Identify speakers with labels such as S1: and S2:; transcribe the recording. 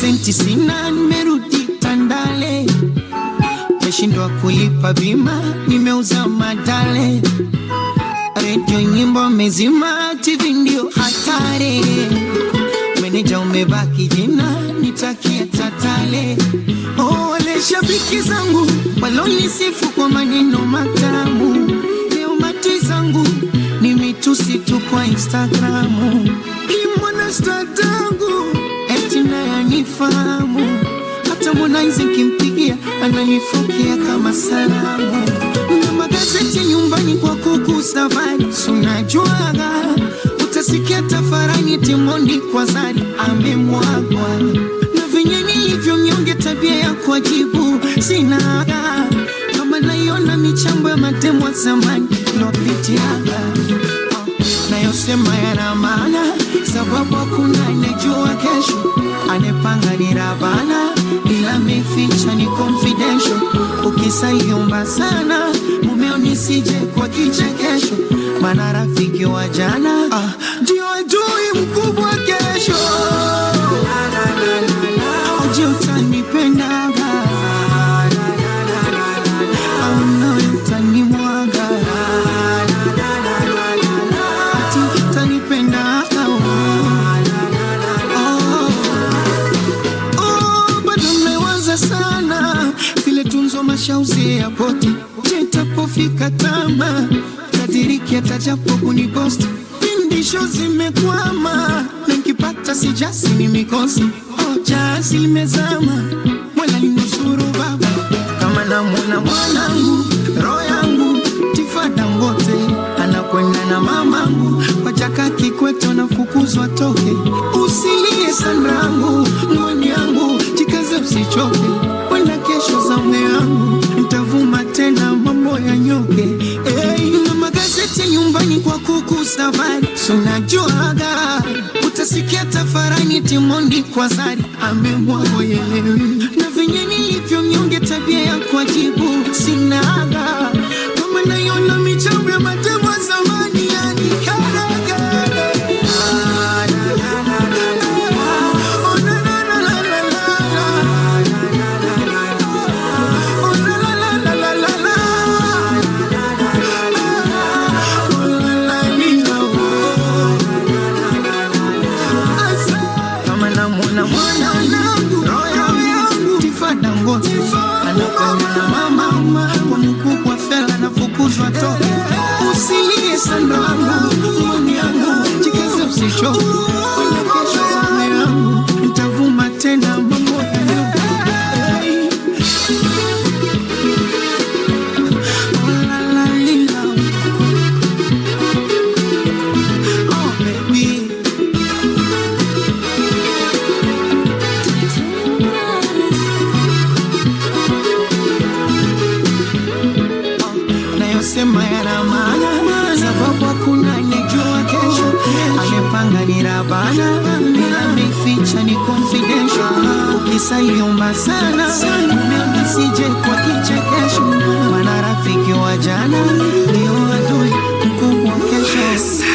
S1: senti sina, nimerudi Tandale. Meshindwa kulipa bima, nimeuza madale. Radio nyimbo mezima, TV ndio hatari. Meneja umebaki jina, nitakia tatale. Oh, wale shabiki zangu walonisifu kwa maneno matamu, leo mati zangu ni mitusi tu kwa Instagramu. Kimwana statangu eti naye anifahamu, hata Harmonize kimpigia ananifokea kama salamu. Na magazeti nyumbani kwa kuku safari, sunajuaga utasikia tafarani Timondi kwa Zari amemwagwa. Na venye nilivyo mnyonge, tabia ya kujibu sinaga, kama naiona michambo ya matemo zamani lopitiaga. Nayosema yana maana, sababu hakuna anejua kesho. Anepanga ni Rabana, ila meficha ni confidential. Ukisaiomba sana mumeo nisije kwa kichekesho, maana rafiki wa jana ndio adui mkubwa kesho. Uje utanipendaga au nawe utanimwaga, ati utanipendaga. Bado mmewaza sana vile tunzo mashauzi ya poti. Je, tapofika tama tadiriki atajapo kuniposti. Pindisho zimekwama na nikipata sijasi ni mikosi. Jasi limezama mwela linusuru baba, kama namwona mwanangu roho yangu Tifada Ngote anakwenda na mamangu kwa Jaka Kikwete nafukuzwa toke. Usilie sanrangu mwani yangu, jikaze usichoke, wenda kesho za mwe yangu nitavuma tena mambo ya nyoke. Na magazeti nyumbani kwa kuku safari, sunajuaga utasikia tafarani Timondi kwa Zari amemwagwa yelewi. Na venye nilivyo mnyonge, tabia ya kujibu sinaga, kama naiona michambo ya matemo zamani yani karaga. Kama namwona mwanangu roho yangu Tifada Ngote anakwenda na mama kwa mkubwa fela nafukuzwa toke. Usilie sandangu mwani yangu, jikaze usichoke, wenda kesho zame yangu nitavuma tena mambo ya nyoke. Oh baby, nayosema yana maana, sababu hakuna anejua kesho. Amepanga ni Rabana, ila meficha ni confidential. Ukisaiomba sana mumeo nisije kwa kichekesho, maana rafiki wa jana ndio adui mkubwa kesho.